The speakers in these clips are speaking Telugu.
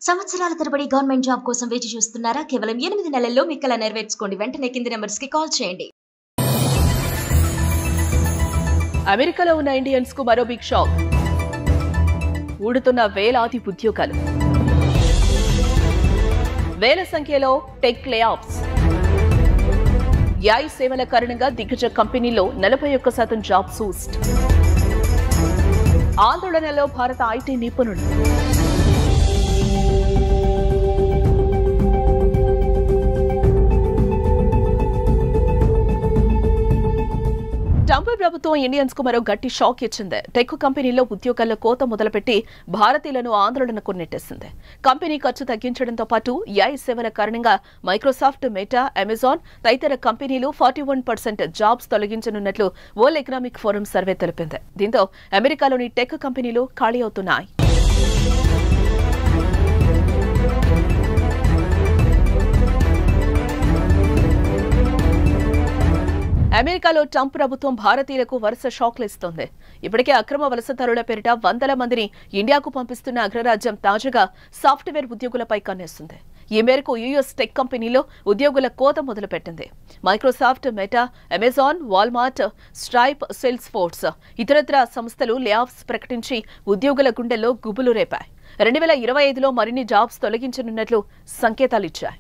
సంవత్సరాల తరబడి గవర్నమెంట్ జాబ్ కోసం వేచి చూస్తున్నారా? కేవలం 8 నెలల్లో మీ కల నెరవేర్చుకోండి. వెంటనే కింది నెంబర్స్ కి కాల్ చేయండి. అమెరికాలో ఉన్న ఇండియన్స్ కు మరో బిగ్ షాక్. ఊడుతున్న వేలాది ఉద్యోగాలు, వేల సంఖ్యలో టెక్ లే ఆఫ్స్. AI సేవల కారణంగా దిగ్గజ కంపెనీలో 41% జాబ్ సూస్ట్. ఆందోళనలో భారత ఐటీ నిపుణులు. ట్రంప్ ప్రభుత్వం ఇండియన్స్ కు మరో గట్టి షాక్ ఇచ్చింది. టెక్ కంపెనీల్లో ఉద్యోగాల్లో కోత మొదలుపెట్టి భారతీయులను ఆందోళనకు నెట్టేసింది. కంపెనీ ఖర్చు తగ్గించడంతో పాటు AI సేవల కారణంగా మైక్రోసాఫ్ట్, మెటా, అమెజాన్ తదితర కంపెనీలు 41% జాబ్స్ తొలగించనున్నట్లు వరల్డ్ ఎకనామిక్ ఫోరం సర్వే తెలిపింది. దీంతో అమెరికాలోని టెక్ కంపెనీలు ఖాళీ అవుతున్నాయి. అమెరికాలో ట్రంప్ ప్రభుత్వం భారతీయులకు వరుస షాక్లు ఇస్తోంది. ఇప్పటికే అక్రమ వలసదారుల పేరిట వందల మందిని ఇండియాకు పంపిస్తున్న అగ్రరాజ్యం తాజాగా సాఫ్ట్వేర్ ఉద్యోగులపై కన్నేస్తుంది. ఈ మేరకు యుఎస్ టెక్ కంపెనీలో ఉద్యోగుల కోత మొదలుపెట్టింది. Microsoft, meta, Amazon, Walmart, stripe, sales force ఇతరత్ర సంస్థలు లే ఆఫ్స్ ప్రకటించి ఉద్యోగుల గుండెల్లో గుబులు రేపాయి. 2025లో మరిన్ని జాబ్స్ తొలగించనున్నట్లు సంకేతాలిచ్చాయి.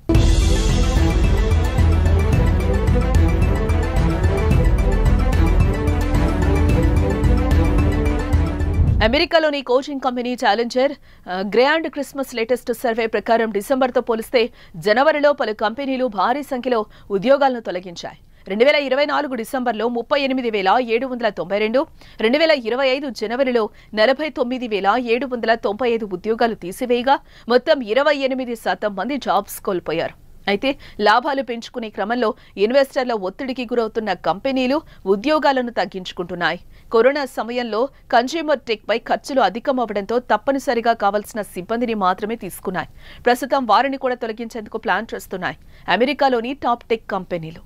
అమెరికాలోని coaching company challenger grand Christmas latest survey ప్రకారం డిసెంబర్తో పోలిస్తే జనవరిలో పలు కంపెనీలు భారీ సంఖ్యలో ఉద్యోగాలను తొలగించాయి. 2024 డిసెంబర్లో 38,792, 2025 జనవరిలో 49,795 ఉద్యోగాలు తీసివేయగా మొత్తం 28% మంది జాబ్స్ కోల్పోయారు. అయితే లాభాలు పెంచుకునే క్రమంలో ఇన్వెస్టర్ల ఒత్తిడికి గురవుతున్న కంపెనీలు ఉద్యోగాలను తగ్గించుకుంటున్నాయి. కరోనా సమయంలో కన్స్యూమర్ టెక్ పై ఖర్చులు అధికమవడంతో తప్పనిసరిగా కావాల్సిన సిబ్బందిని మాత్రమే తీసుకున్నాయి. ప్రస్తుతం వారిని కూడా తొలగించేందుకు ప్లాన్ చేస్తున్నాయి అమెరికాలోని టాప్ టెక్ కంపెనీలు.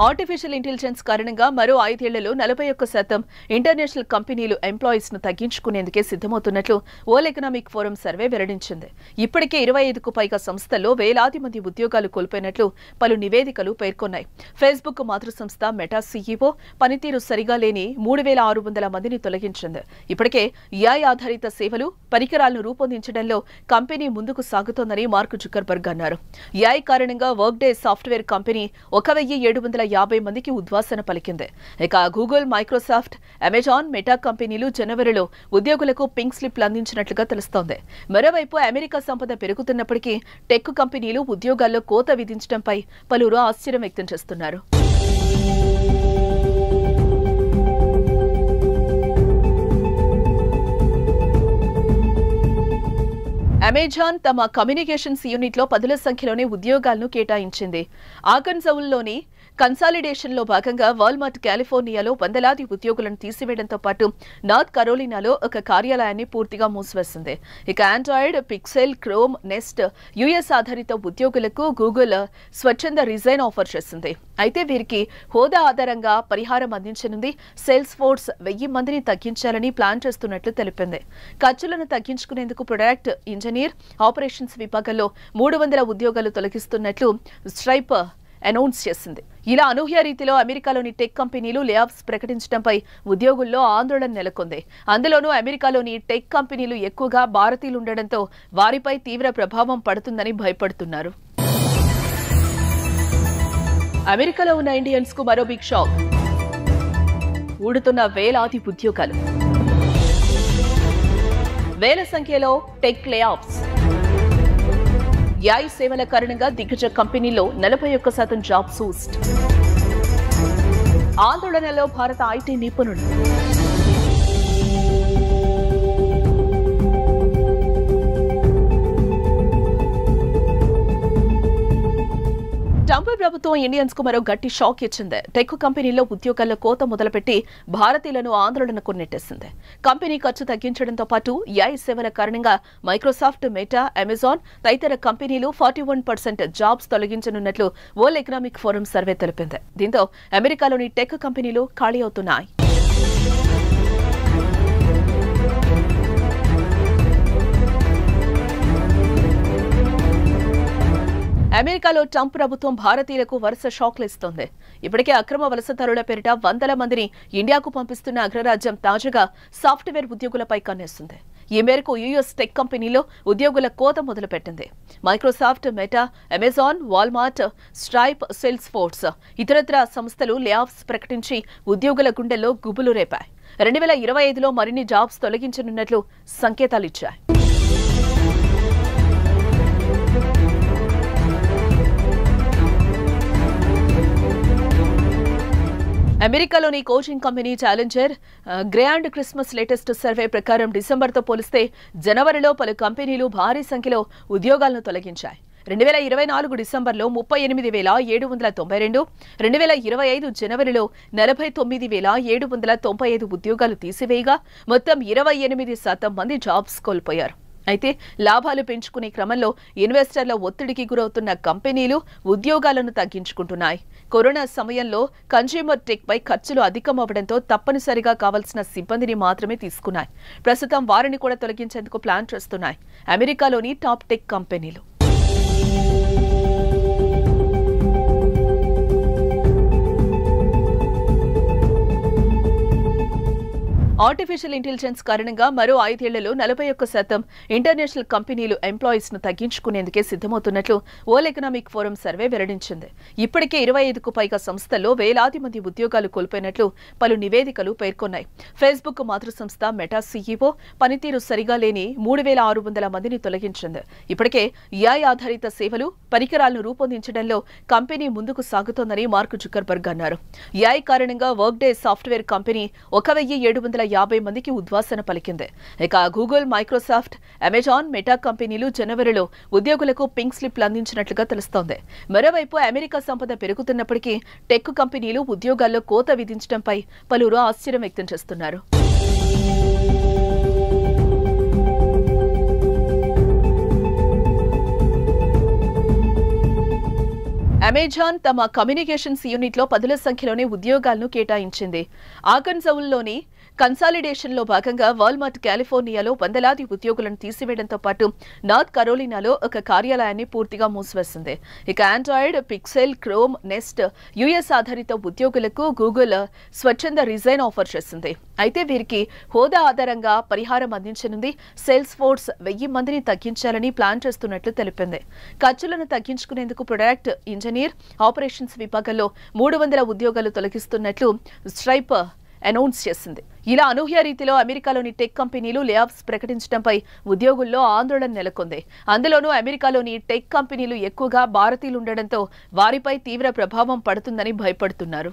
ఆర్టిఫిషియల్ ఇంటెలిజెన్స్ కారణంగా మరో 5 ఏళ్లలో 41% ఇంటర్నేషనల్ కంపెనీలు ఎంప్లాయీస్ ను తగ్గించుకునేందుకే సిద్ధమవుతున్నట్లు వరల్డ్ ఎకనామిక్ ఫోరం సర్వే వెల్లడించింది. ఇప్పటికే 25కు పైగా సంస్థల్లో వేలాది మంది ఉద్యోగాలు కోల్పోయినట్లు పలు నివేదికలు పేర్కొన్నాయి. ఫేస్బుక్ మాతృ సంస్థ మెటా CEO పనితీరు సరిగా లేని 3,600 మందిని తొలగించింది. ఇప్పటికే AI ఆధారిత సేవలు, పరికరాలను రూపొందించడంలో కంపెనీ ముందుకు సాగుతోందని మార్క్ జుకర్బర్గ్ అన్నారు. AI కారణంగా వర్క్డే సాఫ్ట్వేర్ కంపెనీ 1,750 మందికి ఉద్వాసన పలికింది. ఇక గూగుల్, మైక్రోసాఫ్ట్, అమెజాన్, మెటా కంపెనీలు జనవరిలో ఉద్యోగులకు పింక్ స్లిప్లు అందించినట్లుగా తెలుస్తోంది. మరోవైపు అమెరికా సంపద పెరుగుతున్నప్పటికీ టెక్ కంపెనీలు ఉద్యోగాల్లో కోత విధించడంపై పలువురు ఆశ్చర్యం వ్యక్తం చేస్తున్నారు. అమెజాన్ తమ కమ్యూనికేషన్స్ యూనిట్లో 10ల సంఖ్యలోనే ఉద్యోగాలను కేటాయించింది. ఆర్కన్సాస్లోని కన్సాలిడేషన్లో భాగంగా వాల్మార్ట్ కాలిఫోర్నియాలో వందలాది ఉద్యోగులను తీసివేయడంతో పాటు నార్త్ కరోలినాలో ఒక కార్యాలయాన్ని పూర్తిగా మూసివేసింది. ఇక Android, Pixel, Chrome, Nest US ఆధారిత ఉద్యోగులకు గూగుల్ స్వచ్ఛంద రిజైన్ ఆఫర్ చేసింది. అయితే వీరికి హోదా ఆధారంగా పరిహారం అందించనుంది. సేల్స్ ఫోర్స్ 1000 మందిని తగ్గించాలని ప్లాన్ చేస్తున్నట్లు తెలిపింది. ఖర్చులను తగ్గించుకునేందుకు ప్రొడక్ట్, ఇంజనీర్, ఆపరేషన్స్ విభాగంలో 300 ఉద్యోగాలు తొలగిస్తున్నట్లు స్ట్రైప్ అనౌన్స్ చేసింది. ఇలా అనూహ్య రీతిలో అమెరికాలోని టెక్ కంపెనీలు లే ఆఫ్స్ ప్రకటించడంపై ఉద్యోగుల్లో ఆందోళన నెలకొంది. అందులోనూ అమెరికాలోని టెక్ కంపెనీలు ఎక్కువగా భారతీయులు ఉండడంతో వారిపై తీవ్ర ప్రభావం పడుతుందని భయపడుతున్నారు. అమెరికాలో ఉన్న ఇండియన్స్ కు మరో బిగ్ షాక్. ఊడుతున్న వేలాది ఉద్యోగాలు, వేల సంఖ్యలో టెక్ లే ఆఫ్స్. AI సేవల కారణంగా దిగ్గజ కంపెనీలో 41% జాబ్ సూస్ట్. ఆందోళనలో భారత ఐటీ నిపుణులు. ట్రంప్ ప్రభుత్వం ఇండియన్స్ కు మరో గట్టి షాక్ ఇచ్చింది. టెక్ కంపెనీల్లో ఉద్యోగాల్లో కోత మొదలుపెట్టి భారతీయులను ఆందోళనకు నెట్టేసింది. కంపెనీ ఖర్చు తగ్గించడంతో పాటు ఏఐ సేవల కారణంగా మైక్రోసాఫ్ట్, మెటా, అమెజాన్ తదితర కంపెనీలు 41% జాబ్స్ తొలగించనున్నట్లు వరల్డ్ ఎకనామిక్ ఫోరం సర్వే తెలిపింది. దీంతో అమెరికాలోని టెక్ కంపెనీలు ఖాళీ అవుతున్నాయి. అమెరికాలో ట్రంప్ ప్రభుత్వం భారతీయులకు వరుస షాక్లు ఇస్తోంది. ఇప్పటికే అక్రమ వలసదారుల పేరిట వందల మందిని ఇండియాకు పంపిస్తున్న అగ్రరాజ్యం తాజాగా సాఫ్ట్వేర్ ఉద్యోగులపై కన్నేస్తుంది. ఈ మేరకు యుఎస్ టెక్ కంపెనీలో ఉద్యోగుల కోత మొదలుపెట్టింది. Microsoft, meta, Amazon, Walmart, stripe, sales force ఇతరత్ర సంస్థలు లేఆఫ్స్ ప్రకటించి ఉద్యోగుల గుండెల్లో గుబులు రేపాయి. 2025లో మరిన్ని జాబ్స్ తొలగించనున్నట్లు సంకేతాలిచ్చాయి. అమెరికాలోని coaching company challenger grand Christmas latest survey ప్రకారం డిసెంబర్తో పోలిస్తే జనవరిలో పలు కంపెనీలు భారీ సంఖ్యలో ఉద్యోగాలను తొలగించాయి. 2024 డిసెంబర్లో 38,792, 2025 జనవరిలో 49,795 ఉద్యోగాలు తీసివేయగా మొత్తం 28% మంది జాబ్స్ కోల్పోయారు. అయితే లాభాలు పెంచుకునే క్రమంలో ఇన్వెస్టర్ల ఒత్తిడికి గురవుతున్న కంపెనీలు ఉద్యోగాలను తగ్గించుకుంటున్నాయి. కరోనా సమయంలో కన్స్యూమర్ టెక్ పై ఖర్చులు అధికమవడంతో తప్పనిసరిగా కావాల్సిన సిబ్బందిని మాత్రమే తీసుకున్నాయి. ప్రస్తుతం వారిని కూడా తొలగించేందుకు ప్లాన్ చేస్తున్నాయి అమెరికాలోని టాప్ టెక్ కంపెనీలు. ఆర్టిఫిషియల్ ఇంటెలిజెన్స్ కారణంగా మరో 5 ఏళ్లలో 41% ఇంటర్నేషనల్ కంపెనీలు ఎంప్లాయీస్ ను తగ్గించుకునేందుకే సిద్ధమవుతున్నట్లు వరల్డ్ ఎకనామిక్ ఫోరం సర్వే వెల్లడించింది. ఇప్పటికే 25కు పైగా సంస్థల్లో వేలాది మంది ఉద్యోగాలు కోల్పోయినట్లు పలు నివేదికలు పేర్కొన్నాయి. ఫేస్బుక్ మాతృ సంస్థ మెటా సీఈఓ పనితీరు సరిగా లేని 3,600 మందిని తొలగించింది. ఇప్పటికే ఏఐ ఆధారిత సేవలు, పరికరాలను రూపొందించడంలో కంపెనీ ముందుకు సాగుతోందని మార్క్ జుకర్బర్గ్ అన్నారు. ఏఐ కారణంగా వర్క్డే సాఫ్ట్వేర్ కంపెనీ 1,750 మందికి ఉద్వాసన పలికింది. ఇక గూగుల్, మైక్రోసాఫ్ట్, అమెజాన్, మెటా కంపెనీలు జనవరిలో ఉద్యోగులకు పింక్ స్లిప్లు అందించినట్లుగా తెలుస్తోంది. మరోవైపు అమెరికా సంపద పెరుగుతున్నప్పటికీ టెక్ కంపెనీలు ఉద్యోగాల్లో కోత విధించడంపై పలువురు ఆశ్చర్యం వ్యక్తం చేస్తున్నారు. అమెజాన్ తమ కమ్యూనికేషన్స్ యూనిట్లో పదుల సంఖ్యలోనే ఉద్యోగాలను కేటాయించింది. ఆర్కన్సాస్లోని కన్సాలిడేషన్లో భాగంగా వాల్మార్ట్ కాలిఫోర్నియాలో వందలాది ఉద్యోగులను తీసివేయడంతో పాటు నార్త్ కరోలినాలో ఒక కార్యాలయాన్ని పూర్తిగా మూసివేసింది. ఇక Android, Pixel, Chrome, Nest US ఆధారిత ఉద్యోగులకు గూగుల్ స్వచ్ఛంద రిజైన్ ఆఫర్ చేసింది. అయితే వీరికి హోదా ఆధారంగా పరిహారం అందించనుంది. సేల్స్ ఫోర్స్ 1000 మందిని తగ్గించాలని ప్లాన్ చేస్తున్నట్లు తెలిపింది. ఖర్చులను తగ్గించుకునేందుకు ప్రొడక్ట్, ఇంజనీర్, ఆపరేషన్స్ విభాగంలో 300 ఉద్యోగాలు తొలగిస్తున్నట్లు స్ట్రైప్ అనౌన్స్ చేసింది. ఇలా అనూహ్య రీతిలో అమెరికాలోని టెక్ కంపెనీలు లేఆఫ్స్ ప్రకటించడంపై ఉద్యోగుల్లో ఆందోళన నెలకొంది. అందులోనూ అమెరికాలోని టెక్ కంపెనీలు ఎక్కువగా భారతీయులు ఉండడంతో వారిపై తీవ్ర ప్రభావం పడుతుందని భయపడుతున్నారు.